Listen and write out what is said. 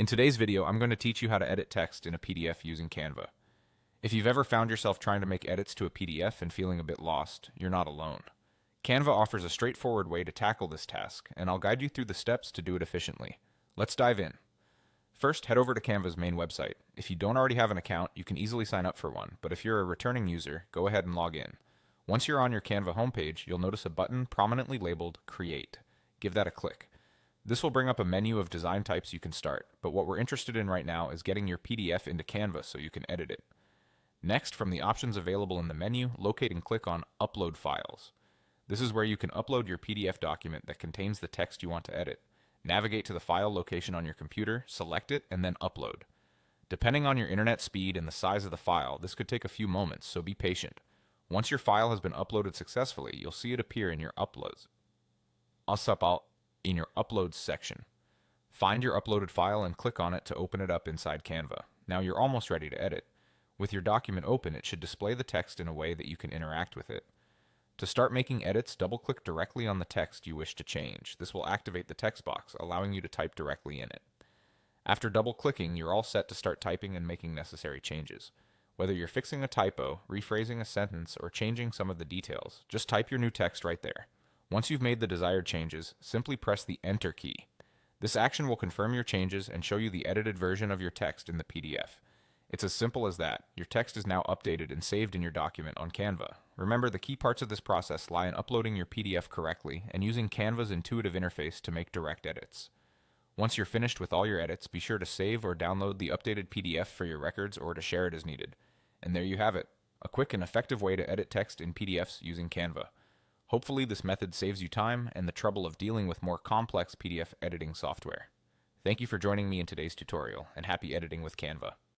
In today's video, I'm going to teach you how to edit text in a PDF using Canva. If you've ever found yourself trying to make edits to a PDF and feeling a bit lost, you're not alone. Canva offers a straightforward way to tackle this task, and I'll guide you through the steps to do it efficiently. Let's dive in. First, head over to Canva's main website. If you don't already have an account, you can easily sign up for one, but if you're a returning user, go ahead and log in. Once you're on your Canva homepage, you'll notice a button prominently labeled Create. Give that a click. This will bring up a menu of design types you can start, but what we're interested in right now is getting your PDF into Canva so you can edit it. Next, from the options available in the menu, locate and click on Upload Files. This is where you can upload your PDF document that contains the text you want to edit. Navigate to the file location on your computer, select it, and then upload. Depending on your internet speed and the size of the file, this could take a few moments, so be patient. Once your file has been uploaded successfully, you'll see it appear in your Uploads. In your Uploads section. Find your uploaded file and click on it to open it up inside Canva. Now you're almost ready to edit. With your document open, it should display the text in a way that you can interact with it. To start making edits, double-click directly on the text you wish to change. This will activate the text box, allowing you to type directly in it. After double-clicking, you're all set to start typing and making necessary changes. Whether you're fixing a typo, rephrasing a sentence, or changing some of the details, just type your new text right there. Once you've made the desired changes, simply press the Enter key. This action will confirm your changes and show you the edited version of your text in the PDF. It's as simple as that. Your text is now updated and saved in your document on Canva. Remember, the key parts of this process lie in uploading your PDF correctly and using Canva's intuitive interface to make direct edits. Once you're finished with all your edits, be sure to save or download the updated PDF for your records or to share it as needed. And there you have it, a quick and effective way to edit text in PDFs using Canva. Hopefully this method saves you time and the trouble of dealing with more complex PDF editing software. Thank you for joining me in today's tutorial, and happy editing with Canva.